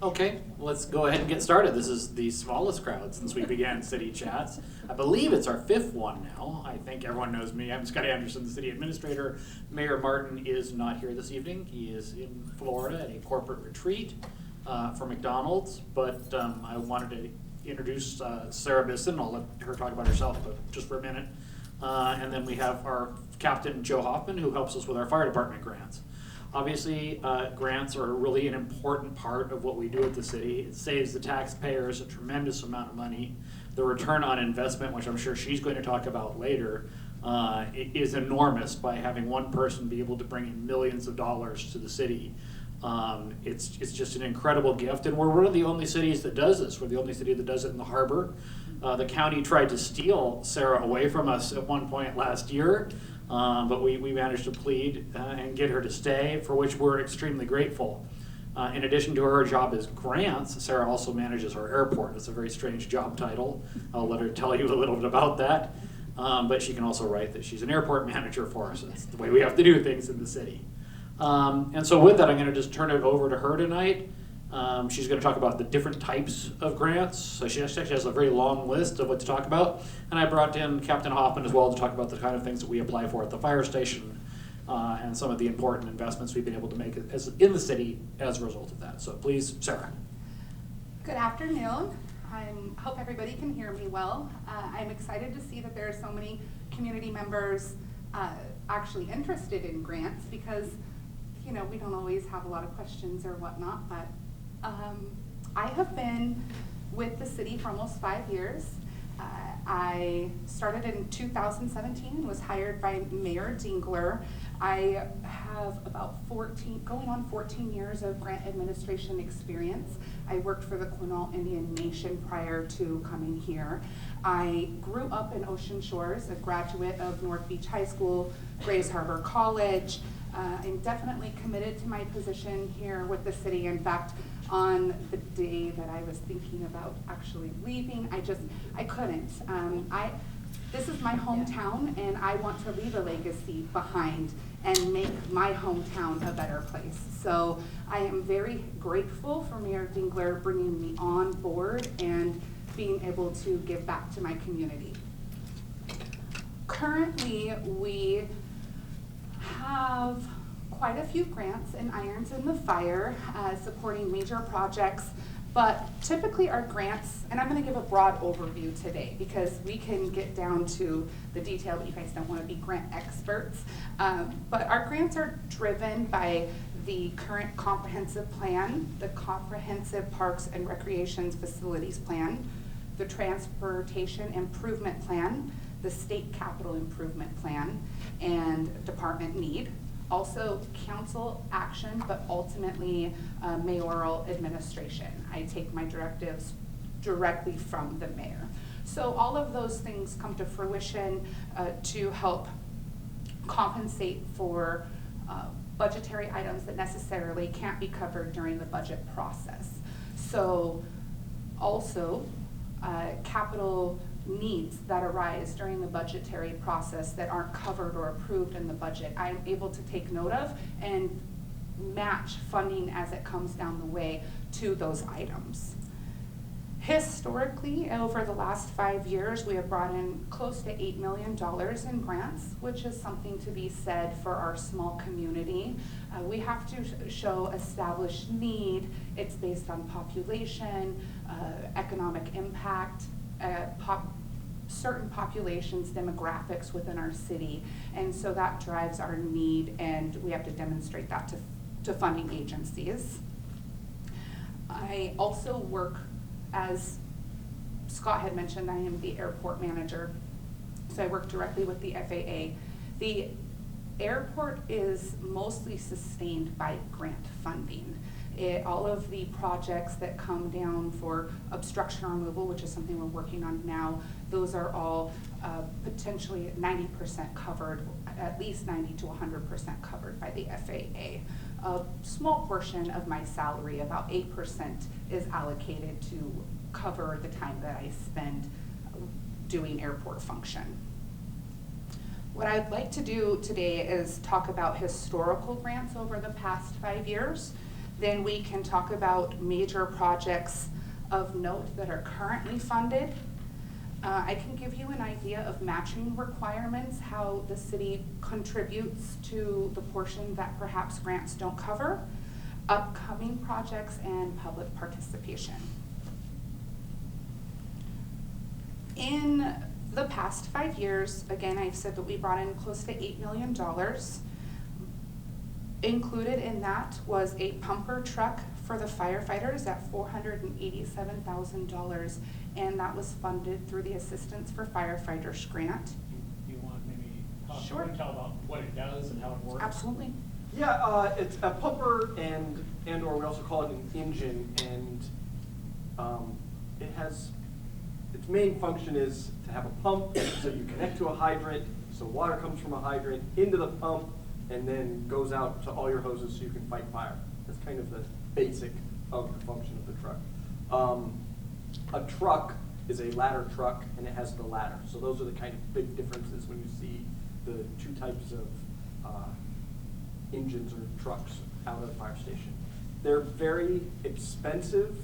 Okay, let's go ahead and get started. This is the smallest crowd since we began City Chats. I believe it's our fifth one now. I think everyone knows me. I'm Scott Andersen, the City Administrator. Mayor Martin is not here this evening. He is in Florida at a corporate retreat for McDonald's, but I wanted to introduce Sarah Bisson. I'll let her talk about herself but just for a minute. And then we have our Captain Joe Hoffman, who helps us with our fire department grants. Obviously, grants are really an important part of what we do at the city. It saves the taxpayers a tremendous amount of money. The return on investment, which I'm sure she's going to talk about later, is enormous by having one person be able to bring in millions of dollars to the city. It's just an incredible gift, and we're one of the only cities that does this. We're the only city that does it in the harbor. The county tried to steal Sarah away from us at one point last year. But we managed to plead and get her to stay, for which we're extremely grateful. In addition to her job as grants, Sarah also manages our airport. It's a very strange job title. I'll let her tell you a little bit about that. But she can also write that she's an airport manager for us. That's the way we have to do things in the city. And so with that, I'm going to just turn it over to her tonight. She's going to talk about the different types of grants. So she actually has a very long list of what to talk about. And I brought in Captain Hoffman as well to talk about the kind of things that we apply for at the fire station and some of the important investments we've been able to make in the city as a result of that. So please, Sarah. Good afternoon. I hope everybody can hear me well. I'm excited to see that there are so many community members actually interested in grants because, you know, we don't always have a lot of questions or whatnot, but I have been with the city for almost 5 years. I started in 2017 and was hired by Mayor Dingler. I have about 14 years of grant administration experience. I worked for the Quinault Indian Nation prior to coming here. I grew up in Ocean Shores, a graduate of North Beach High School, Grays Harbor College. I'm definitely committed to my position here with the city. In fact, on the day that I was thinking about actually leaving, I couldn't. This is my hometown, and I want to leave a legacy behind and make my hometown a better place. So I am very grateful for Mayor Dingler bringing me on board and being able to give back to my community. Currently, we have quite a few grants and irons in the fire supporting major projects, but typically our grants, and I'm going to give a broad overview today because we can get down to the detail, but you guys don't want to be grant experts. But our grants are driven by the current comprehensive plan, the comprehensive parks and recreations facilities plan, the transportation improvement plan, the state capital improvement plan, and department need. Also council action, but ultimately mayoral administration. I take my directives directly from the mayor. So all of those things come to fruition to help compensate for budgetary items that necessarily can't be covered during the budget process. So also capital needs that arise during the budgetary process that aren't covered or approved in the budget, I'm able to take note of and match funding as it comes down the way to those items. Historically, over the last 5 years, we have brought in close to $8 million in grants, which is something to be said for our small community. We have to show established need. It's based on population, economic impact, certain populations, demographics within our city, and so that drives our need, and we have to demonstrate that to funding agencies. I also work, as Scott had mentioned, I am the airport manager, so I work directly with the FAA. The airport is mostly sustained by grant funding. All of the projects that come down for obstruction removal, which is something we're working on now, those are all potentially 90% covered, at least 90 to 100% covered by the FAA. A small portion of my salary, about 8%, is allocated to cover the time that I spend doing airport function. What I'd like to do today is talk about historical grants over the past 5 years. Then we can talk about major projects of note that are currently funded. I can give you an idea of matching requirements, how the city contributes to the portion that perhaps grants don't cover, upcoming projects, and public participation. In the past 5 years, again, I've said that we brought in close to $8 million. Included in that was a pumper truck for the firefighters at $487,000, and that was funded through the Assistance for Firefighters grant. You want maybe Sure. tell about what it does and how it works? Absolutely. Yeah, it's a pumper and or we also call it an engine, and it has, its main function is to have a pump, so you connect to a hydrant, so water comes from a hydrant into the pump and then goes out to all your hoses so you can fight fire. That's kind of the basic of the function of the truck. A truck is a ladder truck, and it has the ladder. So those are the kind of big differences when you see the two types of engines or trucks out at a fire station. They're very expensive.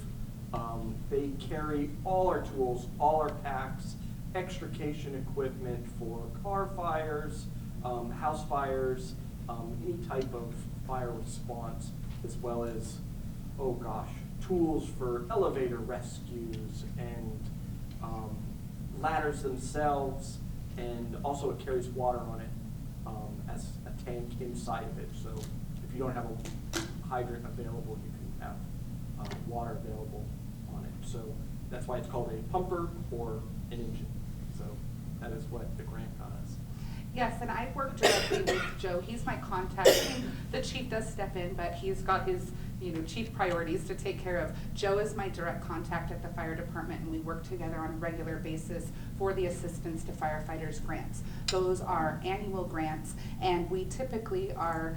They carry all our tools, all our packs, extrication equipment for car fires, house fires, any type of fire response, as well as, oh gosh, tools for elevator rescues and ladders themselves, and also it carries water on it as a tank inside of it. So if you don't have a hydrant available, you can have water available on it. So that's why it's called a pumper or an engine. So that is what the grant got us. Yes, and I work directly with Joe. He's my contact. The chief does step in, but he's got his chief priorities to take care of. Joe is my direct contact at the fire department, and we work together on a regular basis for the Assistance to Firefighters grants. Those are annual grants, and we typically are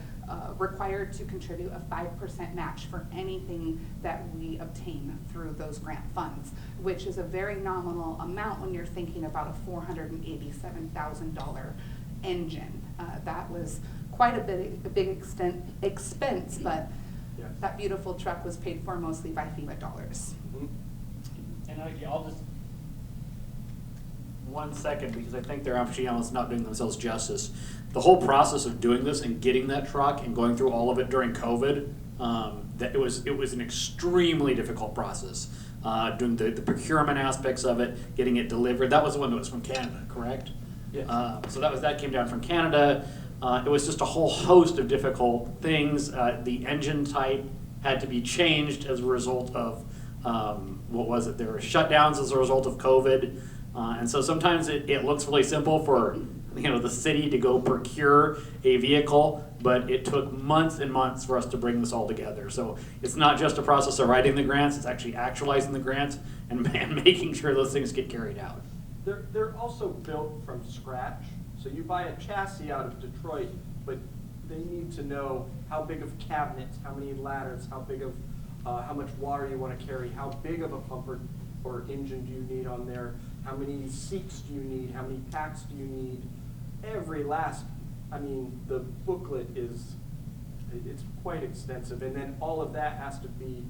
required to contribute a 5% match for anything that we obtain through those grant funds, which is a very nominal amount when you're thinking about a $487,000 engine. That was quite a big expense, but Yes. that beautiful truck was paid for mostly by FEMA dollars. Mm-hmm. And I'll just, 1 second, because I think they're actually almost not doing themselves justice. The whole process of doing this and getting that truck and going through all of it during COVID, that it was an extremely difficult process. Doing the procurement aspects of it, getting it delivered. That was the one that was from Canada, correct? Yes. So that came down from Canada. It was just a whole host of difficult things. The engine type had to be changed as a result of, what was it? There were shutdowns as a result of COVID. And so sometimes it looks really simple for the city to go procure a vehicle, but it took months and months for us to bring this all together. So it's not just a process of writing the grants, it's actually actualizing the grants and making sure those things get carried out. They're also built from scratch. So you buy a chassis out of Detroit, but they need to know how big of cabinets, how many ladders, how big of, how much water you want to carry, how big of a pumper or engine do you need on there, how many seats do you need, how many packs do you need. The booklet it's quite extensive, and then all of that has to be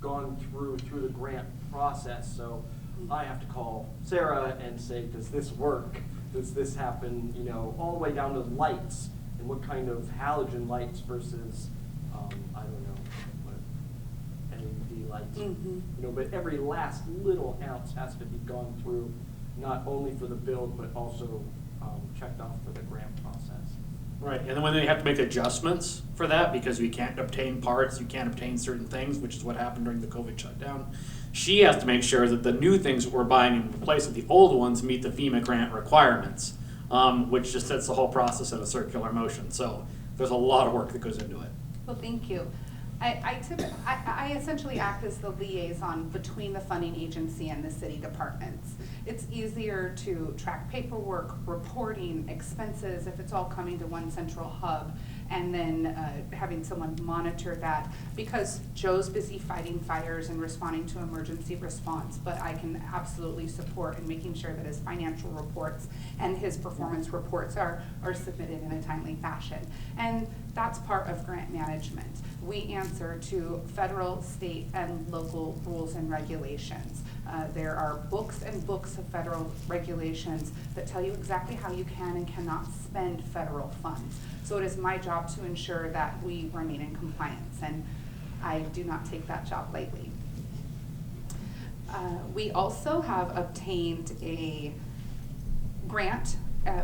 gone through the grant process. So I have to call Sarah and say, does this work? Does this happen? All the way down to lights and what kind of halogen lights versus, I don't know, what LED lights. Mm-hmm. But every last little ounce has to be gone through, not only for the build, but also checked off for the grant process. Right, and then when they have to make adjustments for that, because you can't obtain parts, you can't obtain certain things, which is what happened during the COVID shutdown, she has to make sure that the new things that we're buying in place of the old ones meet the FEMA grant requirements, which just sets the whole process in a circular motion. So there's a lot of work that goes into it. Well, thank you. I essentially act as the liaison between the funding agency and the city departments. It's easier to track paperwork, reporting, expenses, if it's all coming to one central hub. and then having someone monitor that, because Joe's busy fighting fires and responding to emergency response, but I can absolutely support in making sure that his financial reports and his performance reports are submitted in a timely fashion. And that's part of grant management. We answer to federal, state, and local rules and regulations. There are books and books of federal regulations that tell you exactly how you can and cannot spend federal funds. So it is my job to ensure that we remain in compliance, and I do not take that job lightly. We also have obtained a grant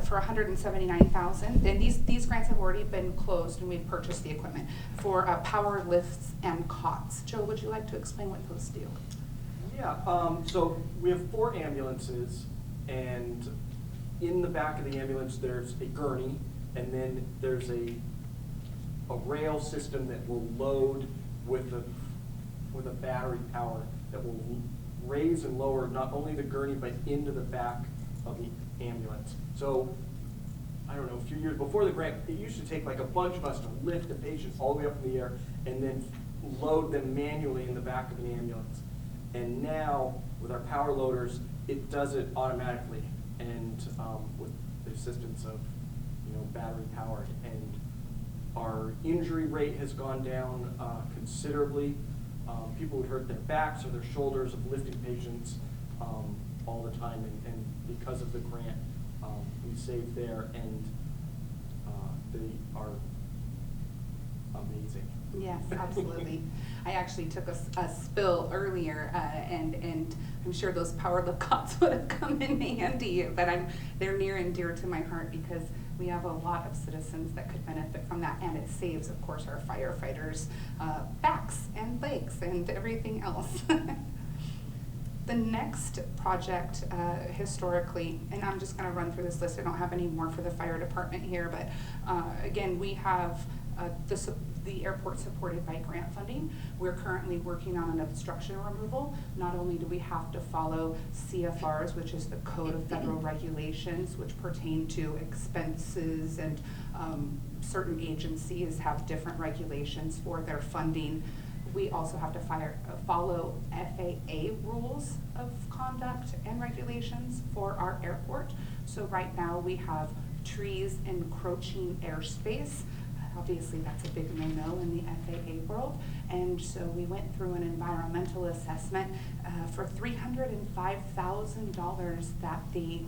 for $179,000, and these grants have already been closed and we've purchased the equipment for power lifts and cots. Joe, would you like to explain what those do? Yeah, so we have 4 ambulances, and in the back of the ambulance there's a gurney, and then there's a rail system that will load with a battery power that will raise and lower not only the gurney but into the back of the ambulance. So, I don't know, a few years before the grant, it used to take like a bunch of us to lift the patients all the way up in the air and then load them manually in the back of an ambulance. And now, with our power loaders, it does it automatically, and with the assistance of, battery powered. And our injury rate has gone down considerably. People would hurt their backs or their shoulders of lifting patients all the time, and because of the grant, we saved there, and they are amazing. Yes, absolutely. I actually took a spill earlier, and I'm sure those power lift cots would have come in handy, but they're near and dear to my heart because we have a lot of citizens that could benefit from that, and it saves, of course, our firefighters' backs and legs and everything else. The next project historically, and I'm just going to run through this list, I don't have any more for the fire department here, but again, we have the airport supported by grant funding. We're currently working on an obstruction removal. Not only do we have to follow CFRs, which is the Code of Federal Regulations, which pertain to expenses, and certain agencies have different regulations for their funding. We also have to follow FAA rules of conduct and regulations for our airport. So right now we have trees encroaching airspace. Obviously that's a big no-no in the FAA world. And so we went through an environmental assessment for $305,000 that the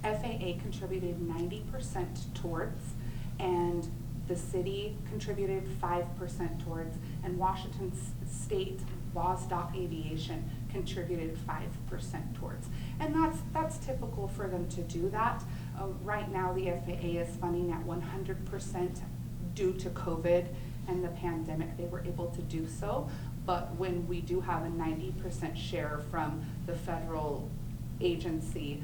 FAA contributed 90% towards, and the city contributed 5% towards, and Washington State WASDOT Aviation contributed 5% towards. And that's typical for them to do that. Right now the FAA is funding at 100% due to COVID and the pandemic. They were able to do so, but when we do have a 90% share from the federal agency,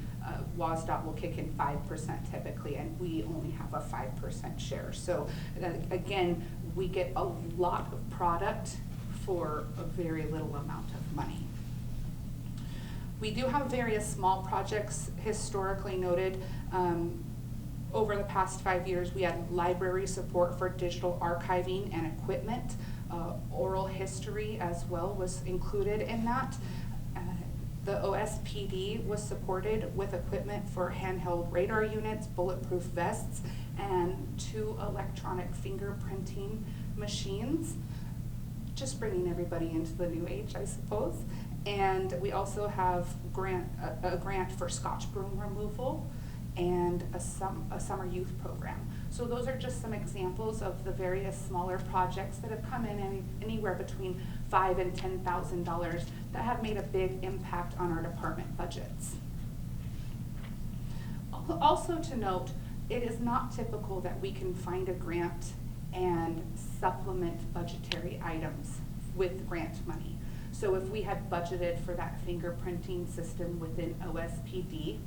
WASDOT will kick in 5% typically, and we only have a 5% share. So again, we get a lot of product for a very little amount of money. We do have various small projects historically noted. Over the past 5 years, we had library support for digital archiving and equipment. Oral history as well was included in that. The OSPD was supported with equipment for handheld radar units, bulletproof vests, and 2 electronic fingerprinting machines. Just bringing everybody into the new age, I suppose. And we also have a grant for Scotch broom removal and a summer youth program. So those are just some examples of the various smaller projects that have come in anywhere between $5,000 and $10,000 that have made a big impact on our department budgets. Also to note, it is not typical that we can find a grant and supplement budgetary items with grant money. So if we had budgeted for that fingerprinting system within OSPD,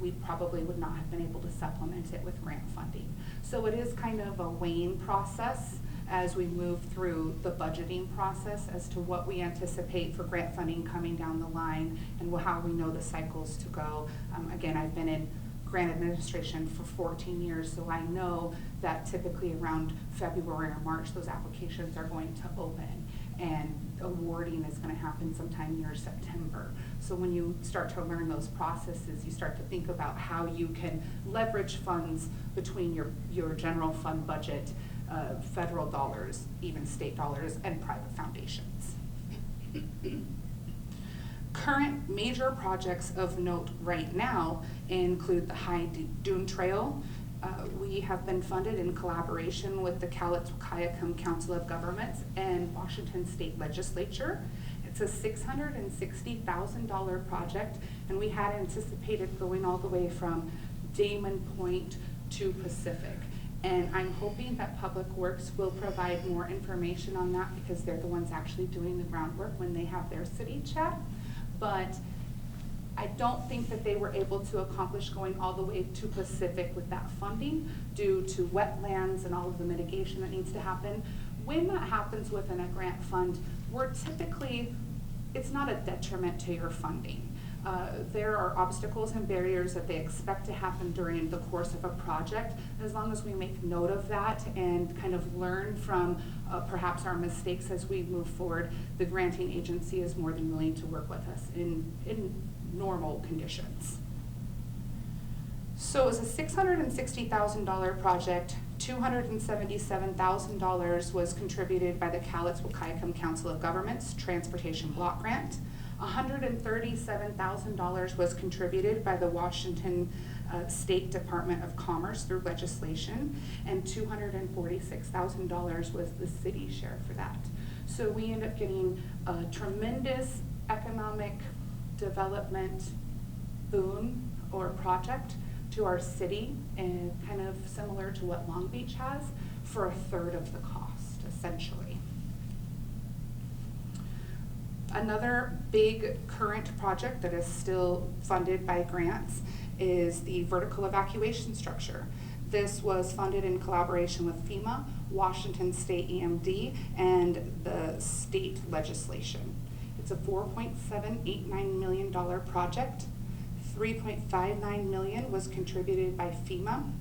we probably would not have been able to supplement it with grant funding. So it is kind of a weighing process as we move through the budgeting process as to what we anticipate for grant funding coming down the line and how we know the cycles to go. Again, I've been in grant administration for 14 years, so I know that typically around February or March, those applications are going to open, and awarding is going to happen sometime near September. So when you start to learn those processes, you start to think about how you can leverage funds between your general fund budget, federal dollars, even state dollars, and private foundations. Current major projects of note right now include the High Dune Trail. We have been funded in collaboration with the Cowlitz-Wahkiakum Council of Governments and Washington State Legislature. It's a $660,000 project, and we had anticipated going all the way from Damon Point to Pacific. And I'm hoping that Public Works will provide more information on that because they're the ones actually doing the groundwork when they have their city chat. But I don't think that they were able to accomplish going all the way to Pacific with that funding due to wetlands and all of the mitigation that needs to happen. When that happens within a grant fund, it's not a detriment to your funding. There are obstacles and barriers that they expect to happen during the course of a project. As long as we make note of that and kind of learn from perhaps our mistakes as we move forward, the granting agency is more than willing to work with us in normal conditions. So it was a $660,000 project. $277,000 was contributed by the Cowlitz-Wahkiakum Council of Governments Transportation Block Grant. $137,000 was contributed by the Washington State Department of Commerce through legislation, and $246,000 was the city share for that. So we end up getting a tremendous economic development boon or project to our city, and kind of similar to what Long Beach has, for a third of the cost, essentially. Another big current project that is still funded by grants is the vertical evacuation structure. This was funded in collaboration with FEMA, Washington State EMD, and the state legislation. It's a $4.789 million project. $3.59 million was contributed by FEMA.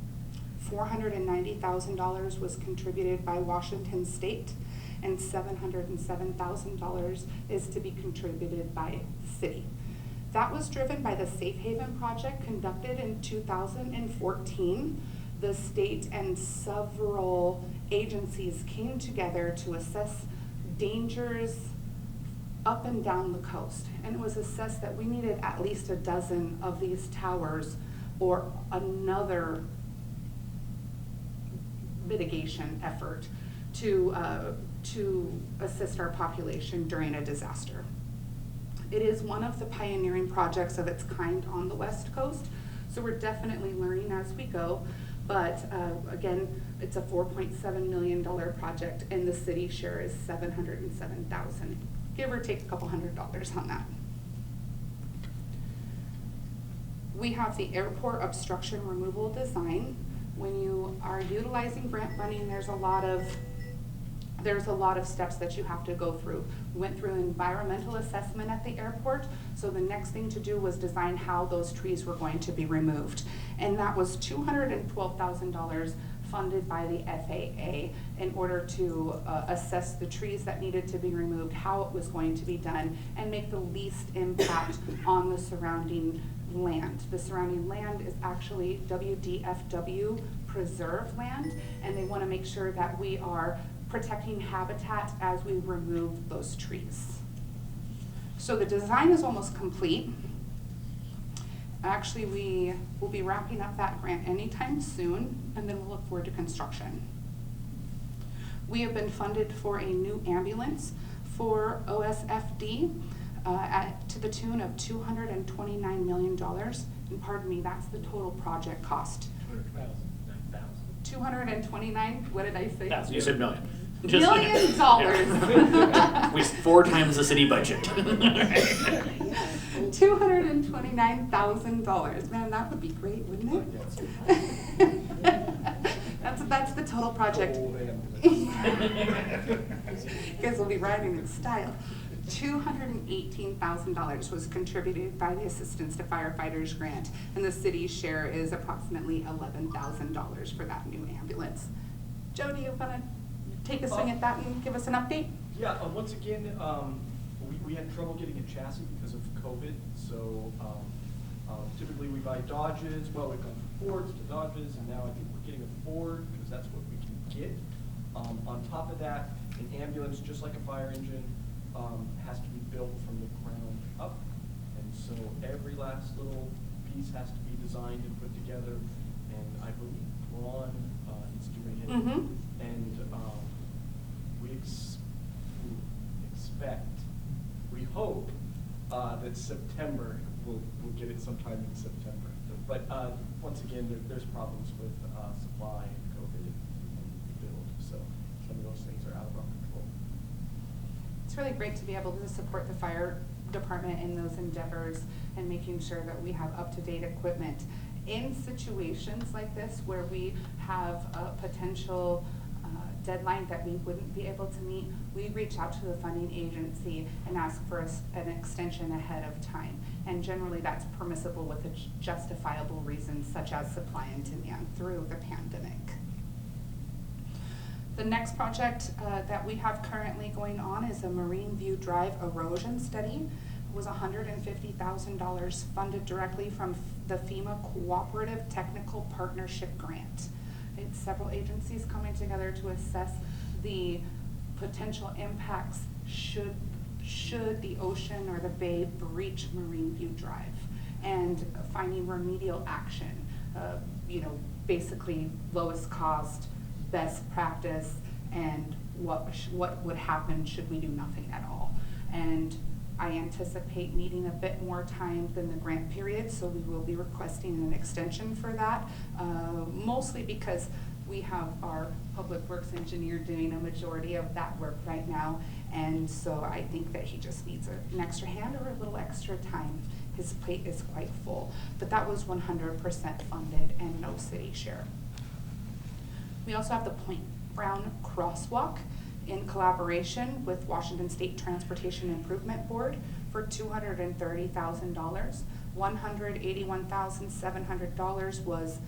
$490,000 was contributed by Washington State, and $707,000 is to be contributed by city. That was driven by the Safe Haven project conducted in 2014. The state and several agencies came together to assess dangers up and down the coast. And it was assessed that we needed at least a dozen of these towers or another mitigation effort to assist our population during a disaster. It is one of the pioneering projects of its kind on the West Coast, so we're definitely learning as we go. But again, it's a $4.7 million project, and the city share is $707,000, give or take a couple $100 on that. We have the airport obstruction removal design. When you are utilizing grant funding, there's a lot of steps that you have to go through. We went through an environmental assessment at the airport, so the next thing to do was design how those trees were going to be removed. And that was $212,000 funded by the FAA in order to assess the trees that needed to be removed, how it was going to be done, and make the least impact on the surrounding land. The surrounding land is actually WDFW preserve land, and they want to make sure that we are protecting habitat as we remove those trees. So the design is almost complete. Actually, we will be wrapping up that grant anytime soon, and then we'll look forward to construction. We have been funded for a new ambulance for OSFD to the tune of $229 million. And pardon me, that's the total project cost. 229, what did I say? You said million. $1 million. We 4 times the city budget. $229,000. Man, that would be great, wouldn't it? That's the total project. You guys will be riding in style. $218,000 was contributed by the Assistance to Firefighters grant, and the city's share is approximately $11,000 for that new ambulance. Joe, do you want to take a swing at that and give us an update? Yeah, once again, we had trouble getting a chassis because of COVID, so typically we buy Dodges. Well, we've gone from Fords to Dodges, and now I think we're getting a Ford because that's what we can get. On top of that, an ambulance, just like a fire engine, has to be built from the ground up, and so every last little piece has to be designed and put together, and I believe Ron is doing it. Mm-hmm. And we we hope that September, we'll get it sometime in September. But once again, there's problems with supply and COVID and build, so some of those things are out of our control. It's really great to be able to support the fire department in those endeavors and making sure that we have up-to-date equipment. In situations like this where we have a potential deadline that we wouldn't be able to meet, we reach out to the funding agency and ask for an extension ahead of time. And generally that's permissible with a justifiable reasons such as supply and demand through the pandemic. The next project that we have currently going on is a Marine View Drive erosion study. It was $150,000 funded directly from the FEMA Cooperative Technical Partnership Grant. It's several agencies coming together to assess the potential impacts should the ocean or the bay breach Marine View Drive, and finding remedial action, basically lowest cost, best practice, and what would happen should we do nothing at all. And I anticipate needing a bit more time than the grant period, so we will be requesting an extension for that, mostly because we have our public works engineer doing a majority of that work right now, and so I think that he just needs an extra hand or a little extra time. His plate is quite full, but that was 100% funded and no city share. We also have the Point Brown Crosswalk in collaboration with Washington State Transportation Improvement Board for $230,000. $181,700 was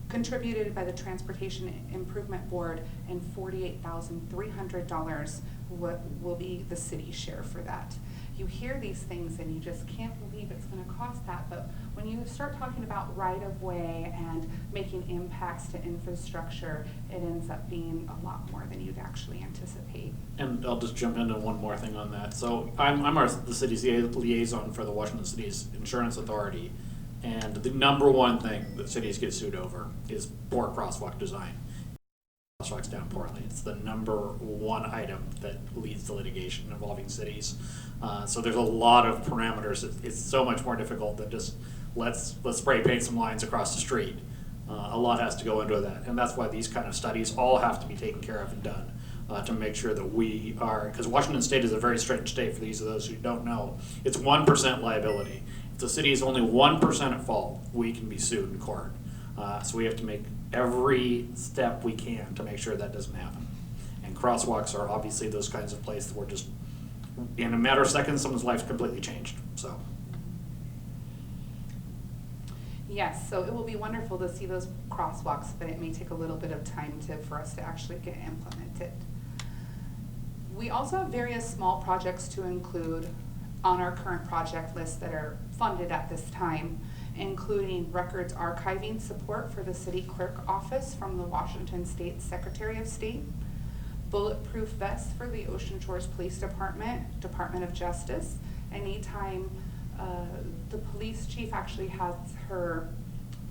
contributed by the Transportation Improvement Board, and $48,300 will be the city share for that. You hear these things and you just can't believe it's going to cost that, but when you start talking about right-of-way and making impacts to infrastructure, it ends up being a lot more than you'd actually anticipate. And I'll just jump into one more thing on that. So I'm the city's liaison for the Washington City's Insurance Authority, and the number one thing that cities get sued over is poor crosswalk design. Crosswalks down Portland. It's the number one item that leads to litigation involving cities. So there's a lot of parameters. It's so much more difficult than just let's spray paint some lines across the street. A lot has to go into that, and that's why these kind of studies all have to be taken care of and done to make sure that we are, because Washington State is a very strange state for those who don't know. It's 1% liability. If the city is only 1% at fault, we can be sued in court. So we have to make every step we can to make sure that doesn't happen. And crosswalks are obviously those kinds of places where just in a matter of seconds someone's life's completely changed. So yes, so it will be wonderful to see those crosswalks, but it may take a little bit of time for us to actually get implemented. We also have various small projects to include on our current project list that are funded at this time, including records archiving support for the city clerk office from the Washington State Secretary of State, bulletproof vests for the Ocean Shores Police Department, Department of Justice. Anytime the police chief actually has her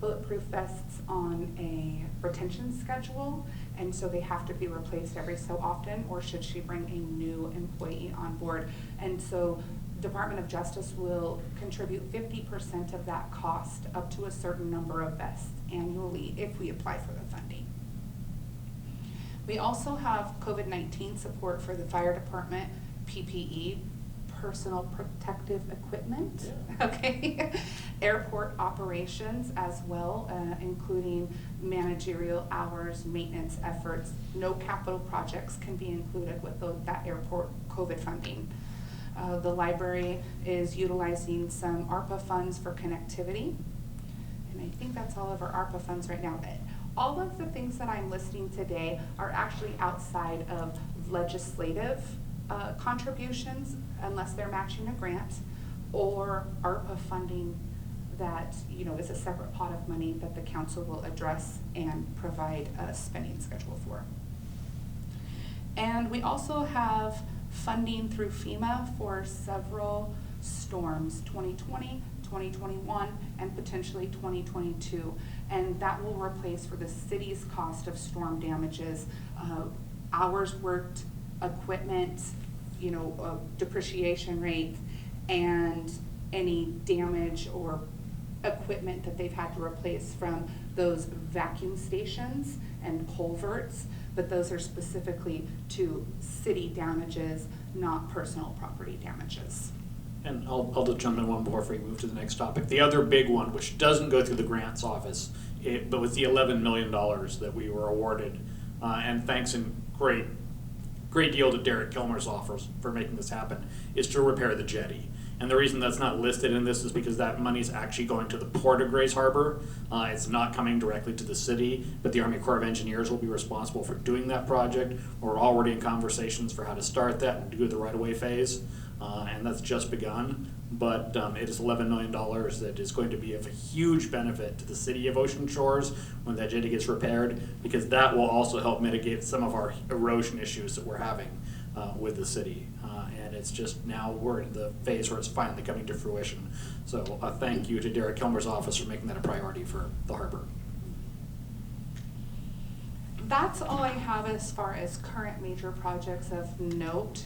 bulletproof vests on a retention schedule, and so they have to be replaced every so often, or should she bring a new employee on board. And so Department of Justice will contribute 50% of that cost up to a certain number of vests annually if we apply for the funding. We also have COVID-19 support for the fire department, PPE, personal protective equipment, okay, airport operations as well, including managerial hours, maintenance efforts. No capital projects can be included with that airport COVID funding. The library is utilizing some ARPA funds for connectivity. And I think that's all of our ARPA funds right now. All of the things that I'm listing today are actually outside of legislative contributions, unless they're matching a grant, or ARPA funding that is a separate pot of money that the council will address and provide a spending schedule for. And we also have funding through FEMA for several storms, 2020, 2021, and potentially 2022. And that will replace for the city's cost of storm damages, hours worked, equipment, depreciation rate, and any damage or equipment that they've had to replace from those vacuum stations and culverts, but those are specifically to city damages, not personal property damages. And I'll just jump in one before we move to the next topic. The other big one, which doesn't go through the grants office, but with the $11 million that we were awarded, and thanks in great deal to Derek Kilmer's office for making this happen, is to repair the jetty. And the reason that's not listed in this is because that money is actually going to the Port of Grays Harbor. It's not coming directly to the city, but the Army Corps of Engineers will be responsible for doing that project. We're already in conversations for how to start that and do the right-of-way phase, and that's just begun. But it is $11 million that is going to be of a huge benefit to the city of Ocean Shores when that jetty gets repaired, because that will also help mitigate some of our erosion issues that we're having with the city. And it's just now we're in the phase where it's finally coming to fruition. So thank you to Derek Kilmer's office for making that a priority for the harbor. That's all I have as far as current major projects of note.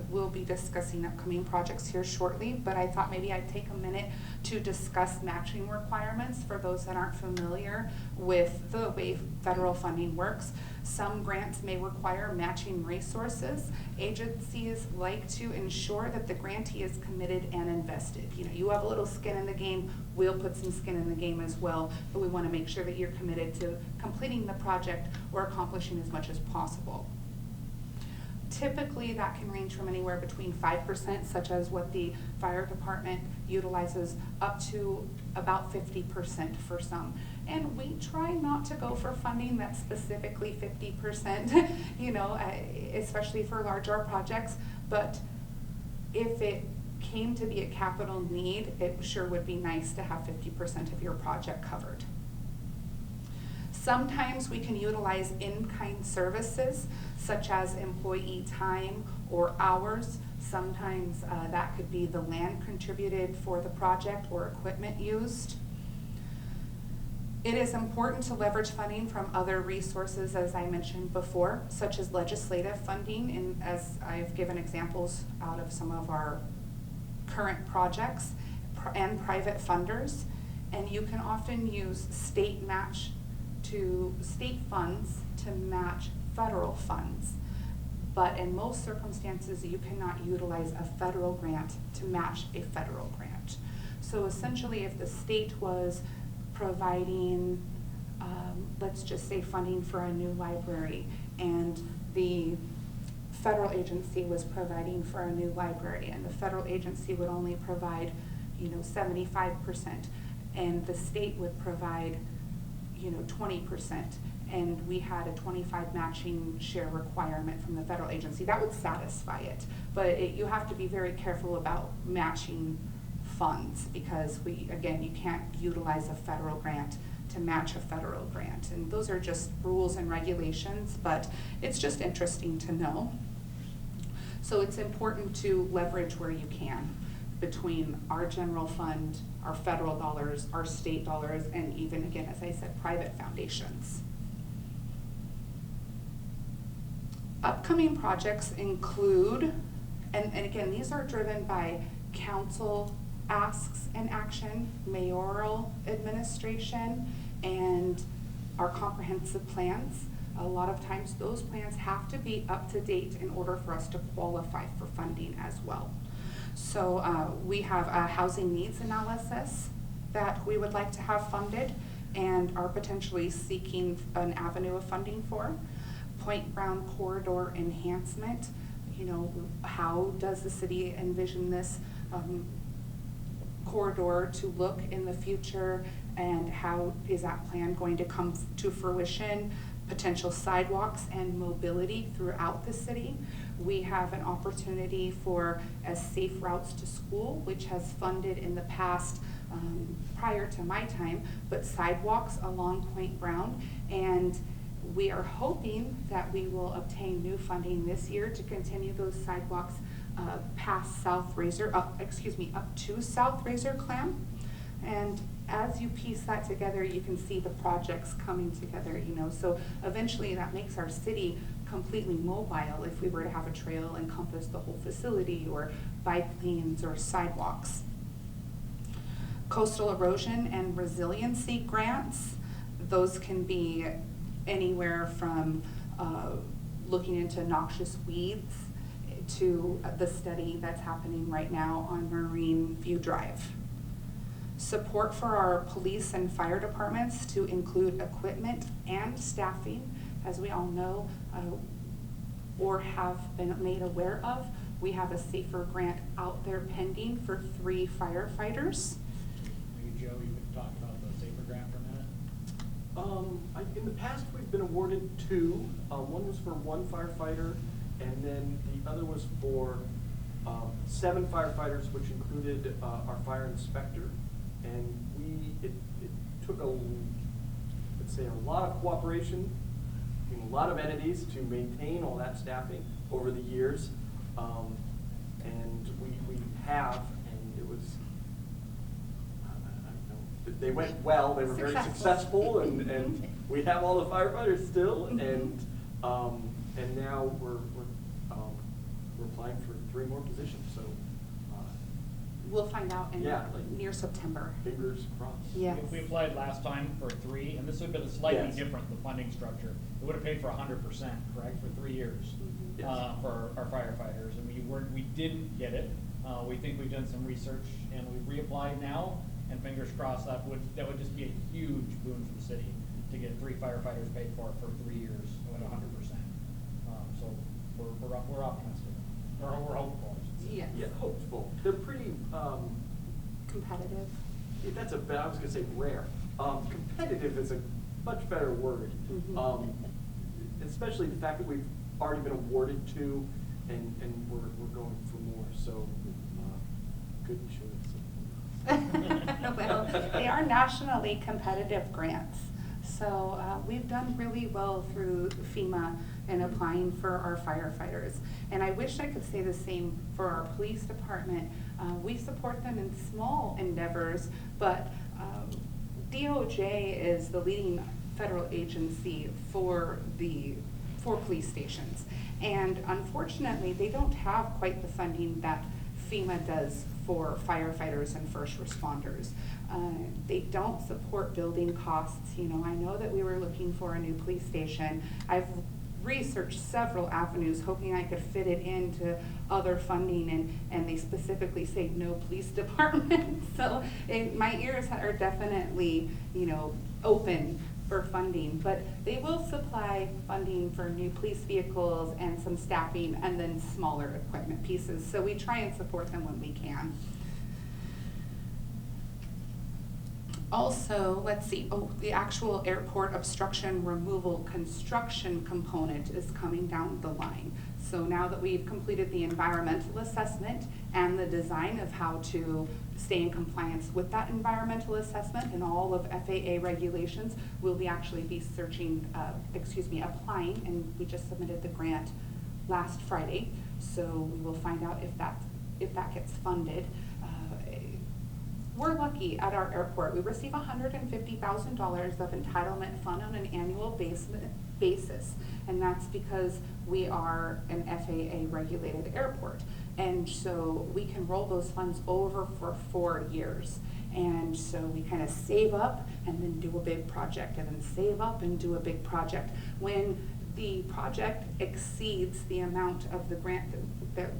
We'll be discussing upcoming projects here shortly, but I thought maybe I'd take a minute to discuss matching requirements for those that aren't familiar with the way federal funding works. Some grants may require matching resources. Agencies like to ensure that the grantee is committed and invested. You have a little skin in the game, we'll put some skin in the game as well, but we want to make sure that you're committed to completing the project or accomplishing as much as possible. Typically, that can range from anywhere between 5%, such as what the fire department utilizes, up to about 50% for some. And we try not to go for funding that's specifically 50%, especially for larger projects. But if it came to be a capital need, it sure would be nice to have 50% of your project covered. Sometimes we can utilize in-kind services, such as employee time or hours. Sometimes that could be the land contributed for the project or equipment used. It is important to leverage funding from other resources, as I mentioned before, such as legislative funding, and as I've given examples out of some of our current projects, and private funders. And you can often use state funds to match federal funds. But in most circumstances, you cannot utilize a federal grant to match a federal grant. So essentially, if the state was providing, let's just say, funding for a new library, and the federal agency was providing for a new library, and the federal agency would only provide 75%, and the state would provide 20%, and we had a 25 matching share requirement from the federal agency, that would satisfy it. But you have to be very careful about matching funds, because you can't utilize a federal grant to match a federal grant. And those are just rules and regulations, but it's just interesting to know. So it's important to leverage where you can between our general fund, our federal dollars, our state dollars, and even, again, as I said, private foundations. Upcoming projects include, and again, these are driven by council asks and action, mayoral administration, and our comprehensive plans. A lot of times those plans have to be up to date in order for us to qualify for funding as well. So we have a housing needs analysis that we would like to have funded and are potentially seeking an avenue of funding for. Point Brown corridor enhancement. how does the city envision this corridor to look in the future, and how is that plan going to come to fruition? Potential sidewalks and mobility throughout the city. We have an opportunity for safe routes to school, which has funded in the past, prior to my time, but sidewalks along Point Brown, and we are hoping that we will obtain new funding this year to continue those sidewalks past South Razor, up to South Razor Clam. And as you piece that together, you can see the projects coming together, so eventually that makes our city completely mobile if we were to have a trail encompass the whole facility, or bike lanes or sidewalks. Coastal erosion and resiliency grants, those can be anywhere from looking into noxious weeds to the study that's happening right now on Marine View Drive. Support for our police and fire departments to include equipment and staffing. As we all know, or have been made aware of, we have a SAFER grant out there pending for 3 firefighters. Maybe Joe, you could talk about the SAFER grant for a minute? In the past, we've been awarded 2. One was for 1 firefighter, and then the other was for 7 firefighters, which included our fire inspector. And it took let's say a lot of cooperation between a lot of entities to maintain all that staffing over the years. And we have, and it was, I don't know, they went well, they were very successful, and we have all the firefighters still, and now we're applying for 3 more positions, so. We'll find out in Yeah. near September. Fingers crossed. Yes. We applied last time for 3, and this would have been slightly Yes. different, the funding structure. It would have paid for 100%, correct, for 3 years Yes. For our firefighters, and we didn't get it. We think we've done some research, and we've reapplied now, and fingers crossed that would just be a huge boon for the city to get 3 firefighters paid for 3 years at 100%. So we're optimistic, or we're hopeful. Yes. Yeah, hopeful. They're pretty, Competitive. that's I was gonna say rare. Competitive is a much better word. Especially the fact that we've already been awarded 2, and we're going for more, so, good choice. Well, they are nationally competitive grants. So we've done really well through FEMA in applying for our firefighters. And I wish I could say the same for our police department. We support them in small endeavors, but DOJ is the leading federal agency for police stations. And unfortunately, they don't have quite the funding that FEMA does for firefighters and first responders. They don't support building costs. I know that we were looking for a new police station. I've researched several avenues hoping I could fit it into other funding, and they specifically say no police department. So my ears are definitely, open for funding, but they will supply funding for new police vehicles and some staffing and then smaller equipment pieces. So we try and support them when we can. Also, let's see, the actual airport obstruction removal construction component is coming down the line. So now that we've completed the environmental assessment and the design of how to stay in compliance with that environmental assessment and all of FAA regulations, we'll actually be applying, and we just submitted the grant last Friday. So we will find out if that gets funded. We're lucky at our airport. We receive $150,000 of entitlement fund on an annual basis, and that's because we are an FAA regulated airport. And so we can roll those funds over for 4 years. And so we kind of save up and then do a big project, and then save up and do a big project. When the project exceeds the amount of the grant that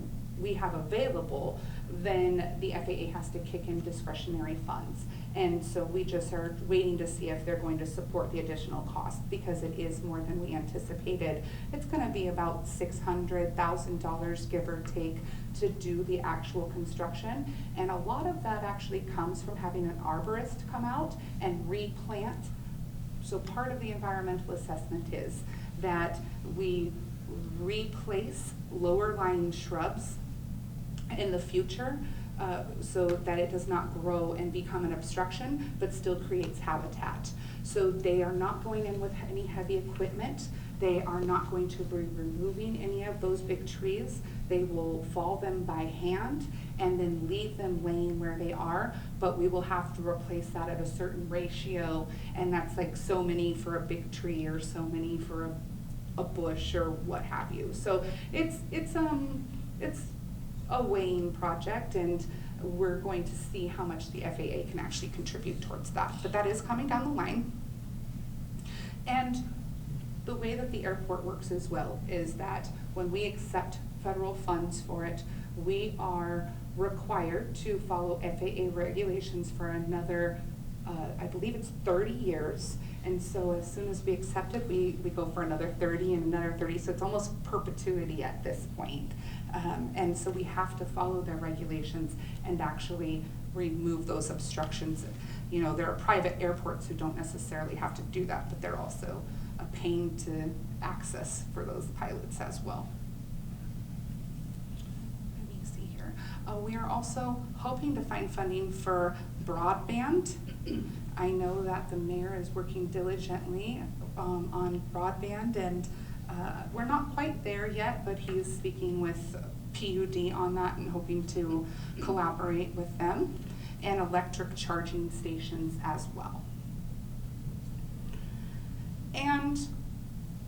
we have available, then the FAA has to kick in discretionary funds. And so we just are waiting to see if they're going to support the additional cost, because it is more than we anticipated. It's gonna be about $600,000, give or take, to do the actual construction. And a lot of that actually comes from having an arborist come out and replant. So part of the environmental assessment is that we replace lower lying shrubs in the future, so that it does not grow and become an obstruction, but still creates habitat. So they are not going in with any heavy equipment. They are not going to be removing any of those big trees. They will fall them by hand and then leave them laying where they are, but we will have to replace that at a certain ratio, and that's like so many for a big tree or so many for a bush or what have you. So it's a weighing project, and we're going to see how much the FAA can actually contribute towards that. But that is coming down the line. And the way that the airport works as well is that when we accept federal funds for it, we are required to follow FAA regulations for another, I believe it's 30 years. And so as soon as we accept it, we go for another 30 and another 30. So it's almost perpetuity at this point. And so we have to follow their regulations and actually remove those obstructions. You know, there are private airports who don't necessarily have to do that, but they're also a pain to access for those pilots as well. Let me see here. We are also hoping to find funding for broadband. I know that the mayor is working diligently on broadband, and we're not quite there yet, but he is speaking with PUD on that and hoping to collaborate with them, and electric charging stations as well. And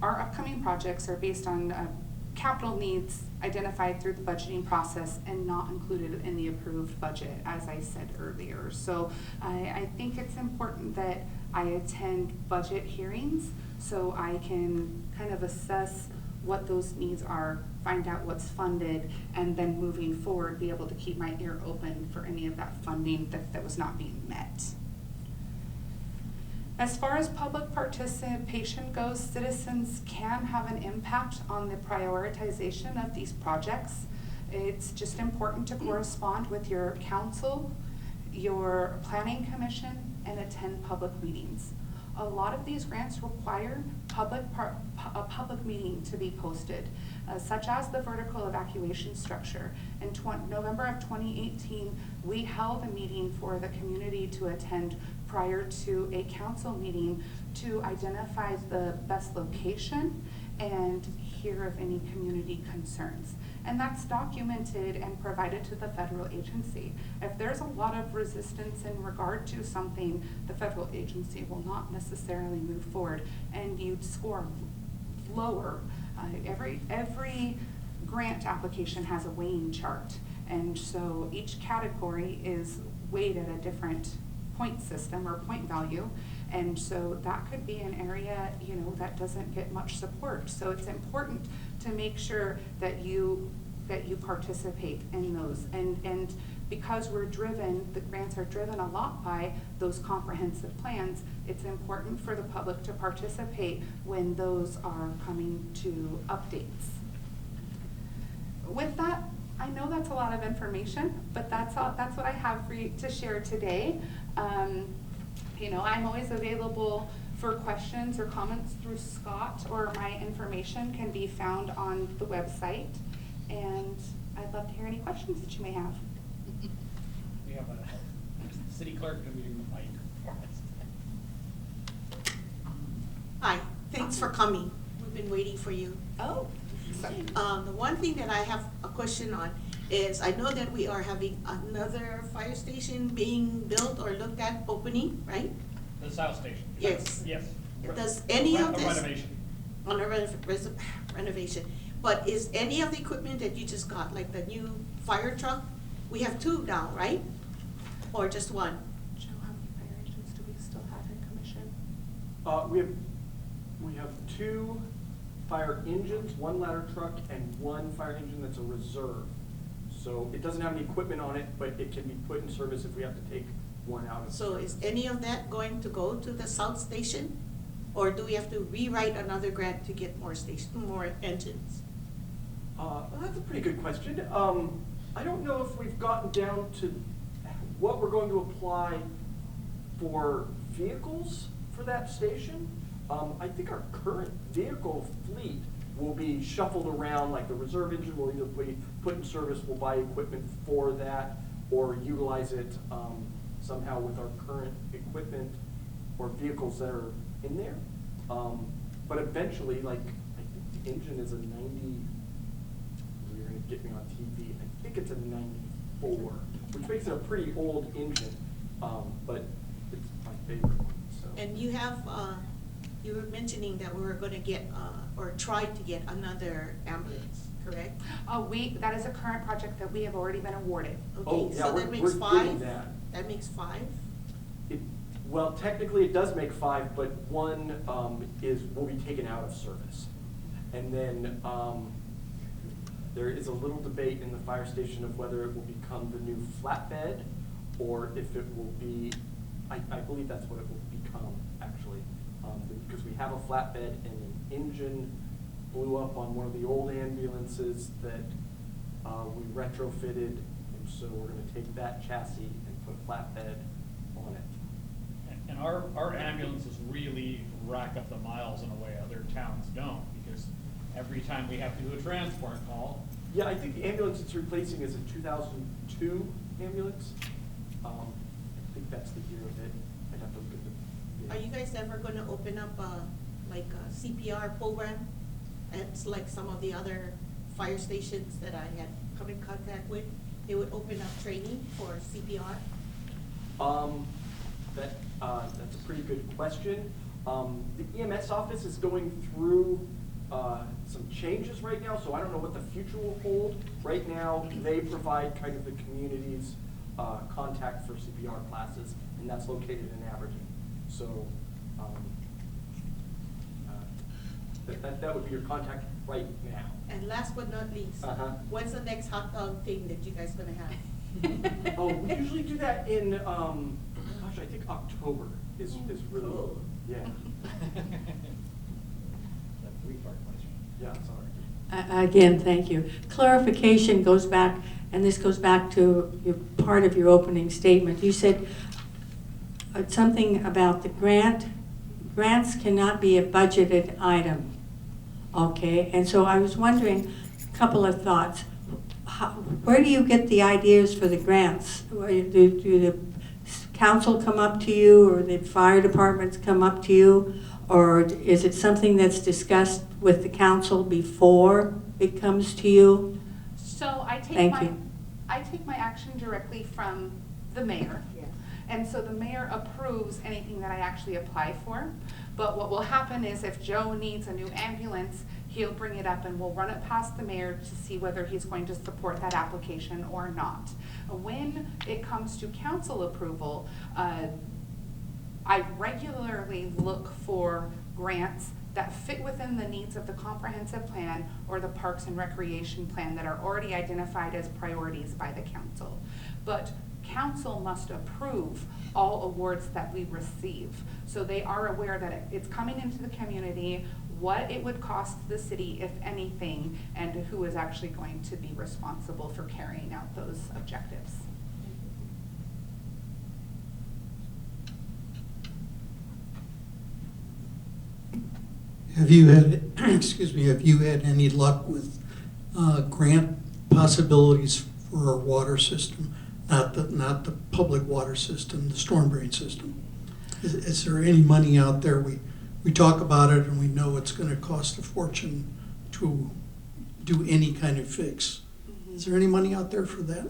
our upcoming projects are based on capital needs identified through the budgeting process and not included in the approved budget, as I said earlier. So I think it's important that I attend budget hearings so I can kind of assess what those needs are, find out what's funded, and then moving forward be able to keep my ear open for any of that funding that was not being met. As far as public participation goes, citizens can have an impact on the prioritization of these projects. It's just important to correspond with your council, your planning commission, and attend public meetings. A lot of these grants require a public meeting to be posted, such as the vertical evacuation structure. In November of 2018, we held a meeting for the community to attend prior to a council meeting to identify the best location and hear of any community concerns. And that's documented and provided to the federal agency. If there's a lot of resistance in regard to something, the federal agency will not necessarily move forward, and you'd score lower. Every grant application has a weighing chart, and so each category is weighed at a different point system or point value, and so that could be an area, you know, that doesn't get much support. So it's important to make sure that you participate in those, and because we're driven, the grants are driven a lot by those comprehensive plans, it's important for the public to participate when those are coming to updates. With that, I know that's a lot of information, but that's what I have for you to share today. You know, I'm always available for questions or comments through Scott, or my information can be found on the website. And I'd love to hear any questions that you may have. We have a city clerk going to be doing the mic for us. Hi, thanks for coming. We've been waiting for you. Oh, sorry. The one thing that I have a question on is, I know that we are having another fire station being built or looked at opening, right? The South Station. Yes. Yes. Does any of this? Renovation. On a renovation. But is any of the equipment that you just got, like the new fire truck, we have two now, right? Or just one? Joe, how many fire engines do we still have in commission? We have 2 fire engines, 1 ladder truck, and 1 fire engine that's a reserve. So it doesn't have any equipment on it, but it can be put in service if we have to take one out of So is service. any of that going to go to the South Station? Or do we have to rewrite another grant to get more engines? Well, that's a pretty good question. I don't know if we've gotten down to what we're going to apply for vehicles for that station. I think our current vehicle fleet will be shuffled around, like the reserve engine will either be put in service, we'll buy equipment for that, or utilize it somehow with our current equipment or vehicles that are in there. But eventually, like, I think the engine is a 90, you're gonna get me on TV, I think it's a 94, which makes it a pretty old engine, but it's my favorite one, so. And you have, you were mentioning that we were gonna get, or try to get another ambulance, correct? That is a current project that we have already been awarded. Oh, Okay, yeah, so we're- that makes we're getting 5? that. That makes 5? Well, technically, it does make 5, but one will be taken out of service. And then there is a little debate in the fire station of whether it will become the new flatbed, or if it will be, I believe that's what it will become, actually. Because we have a flatbed and an engine blew up on one of the old ambulances that we retrofitted, and so we're gonna take that chassis and put a flatbed on it. And our ambulances really rack up the miles in a way other towns don't, because every time we have to do a transport call. Yeah, I think the ambulance it's replacing is a 2002 ambulance. I think that's the year of it. I'd have to look at the. Are you guys ever gonna open up like a CPR program? It's like some of the other fire stations that I had come in contact with. They would open up training for CPR. That's a pretty good question. The EMS office is going through some changes right now, so I don't know what the future will hold. Right now, they provide kind of the community's contact for CPR classes, and that's located in Aberdeen. So that would be your contact right now. And last but not least, when's the next hot dog thing that you guys gonna have? Oh, we usually do that in, gosh, I think October is really, Cool. yeah. That 3-part question. Yeah, sorry. Again, thank you. Clarification goes back, and this goes back to part of your opening statement. You said something about the grant. Grants cannot be a budgeted item. Okay, and so I was wondering, a couple of thoughts. Where do you get the ideas for the grants? Do the council come up to you, or the fire departments come up to you? Or is it something that's discussed with the council before it comes to you? So I Thank take you. my action directly from the mayor. Yeah. And so the mayor approves anything that I actually apply for. But what will happen is if Joe needs a new ambulance, he'll bring it up and we'll run it past the mayor to see whether he's going to support that application or not. When it comes to council approval, I regularly look for grants that fit within the needs of the comprehensive plan or the parks and recreation plan that are already identified as priorities by the council. But council must approve all awards that we receive. So they are aware that it's coming into the community, what it would cost the city, if anything, and who is actually going to be responsible for carrying out those objectives. Have you had, excuse me, have you had any luck with grant possibilities for our water system? Not the public water system, the storm drain system. Is there any money out there? We talk about it and we know it's going to cost a fortune to do any kind of fix. Is there any money out there for that?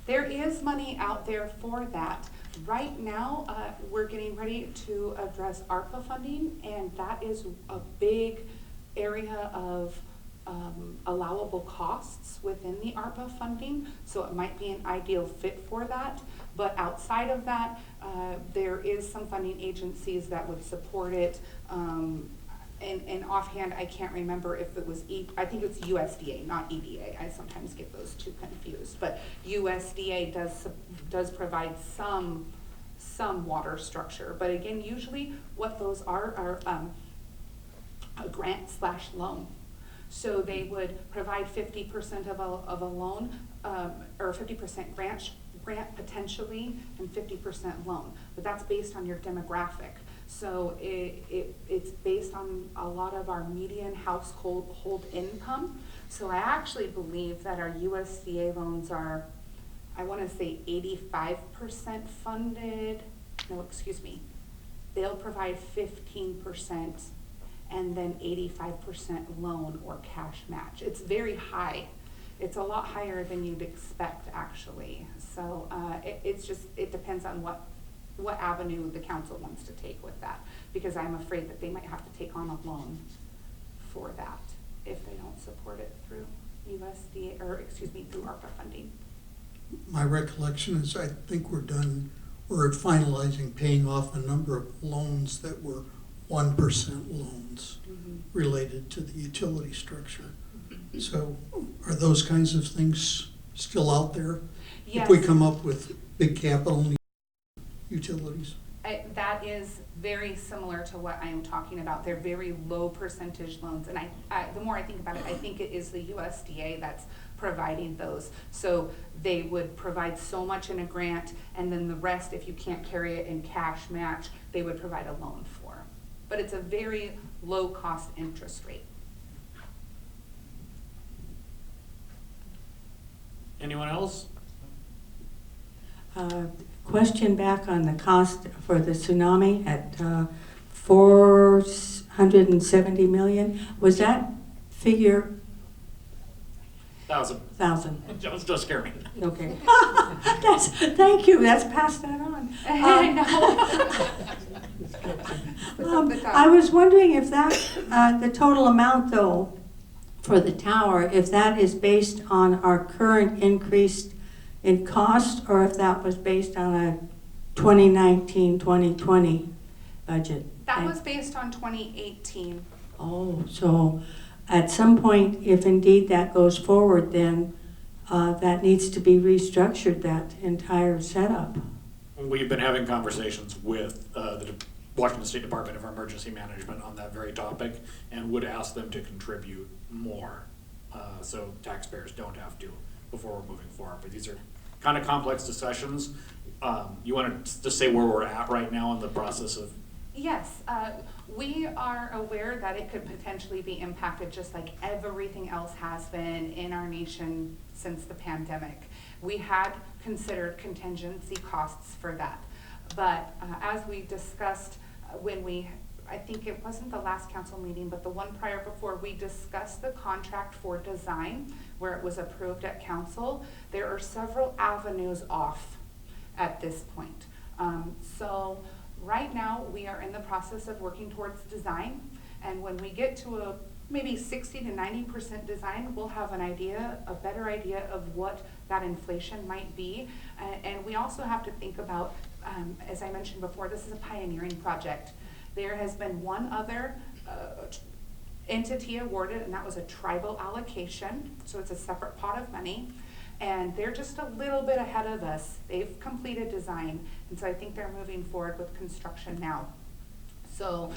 There is money out there for that. Right now, we're getting ready to address ARPA funding, and that is a big area of allowable costs within the ARPA funding, so it might be an ideal fit for that. But outside of that, there is some funding agencies that would support it. And offhand, I can't remember if it was, I think it's USDA, not EDA. I sometimes get those two confused. But USDA does provide some some water structure. But again, usually what those are a grant/loan. So they would provide 50% of a loan, or 50% grant potentially, and 50% loan. But that's based on your demographic. So it's based on a lot of our median household income. So I actually believe that our USDA loans are, I want to say 85% funded. No, excuse me. They'll provide 15% and then 85% loan or cash match. It's very high. It's a lot higher than you'd expect, actually. So it depends on what avenue the council wants to take with that, because I'm afraid that they might have to take on a loan for that if they don't support it through USDA, or excuse me, through ARPA funding. My recollection is I think we're finalizing paying off a number of loans that were 1% loans related to the utility structure. So are those kinds of things still out there? Yes. If we come up with big capital utilities? That is very similar to what I am talking about. They're very low percentage loans. And the more I think about it, I think it is the USDA that's providing those. So they would provide so much in a grant, and then the rest, if you can't carry it in cash match, they would provide a loan for. But it's a very low cost interest rate. Anyone else? Question back on the cost for the tsunami at 470 million. Was that figure 1,000. 1,000? Don't scare me. Okay. Thank you. Let's pass that on. I know. I was wondering if that, the total amount though, for the tower, if that is based on our current increase in cost, or if that was based on a 2019-2020 budget. That was based on 2018. Oh, so at some point, if indeed that goes forward, then that needs to be restructured, that entire setup. We've been having conversations with the Washington State Department of Emergency Management on that very topic, and would ask them to contribute more, so taxpayers don't have to before we're moving forward. But these are kind of complex discussions. You want to just say where we're at right now in the process of? Yes, we are aware that it could potentially be impacted just like everything else has been in our nation since the pandemic. We had considered contingency costs for that. But as we discussed I think it wasn't the last council meeting, but the one prior before, we discussed the contract for design where it was approved at council. There are several avenues off at this point. So right now we are in the process of working towards design, and when we get to a maybe 60 to 90% design, we'll have a better idea of what that inflation might be. And we also have to think about, as I mentioned before, this is a pioneering project. There has been one other entity awarded, and that was a tribal allocation. So it's a separate pot of money. And they're just a little bit ahead of us. They've completed design, and so I think they're moving forward with construction now. So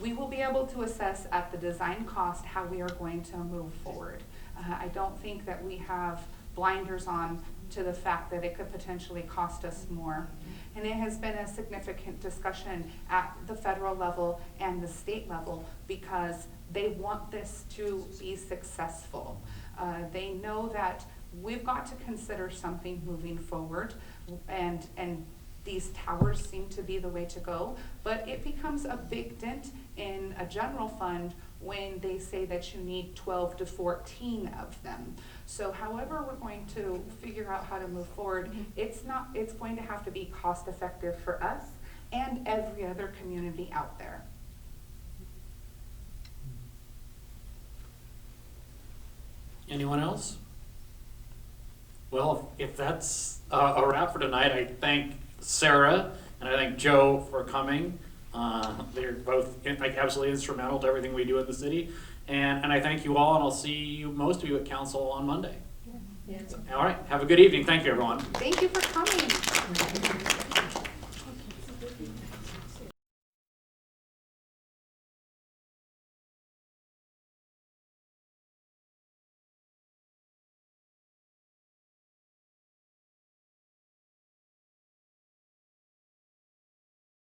we will be able to assess at the design cost how we are going to move forward. I don't think that we have blinders on to the fact that it could potentially cost us more. And it has been a significant discussion at the federal level and the state level, because they want this to be successful. They know that we've got to consider something moving forward, and these towers seem to be the way to go, but it becomes a big dent in a general fund when they say that you need 12 to 14 of them. So however we're going to figure out how to move forward, it's going to have to be cost effective for us and every other community out there. Anyone else? Well, if that's a wrap for tonight, I thank Sarah and I thank Joe for coming. They're both absolutely instrumental to everything we do in the city. And I thank you all, and I'll see most of you at council on Monday. Yes. All right, have a good evening. Thank you, everyone. Thank you for coming.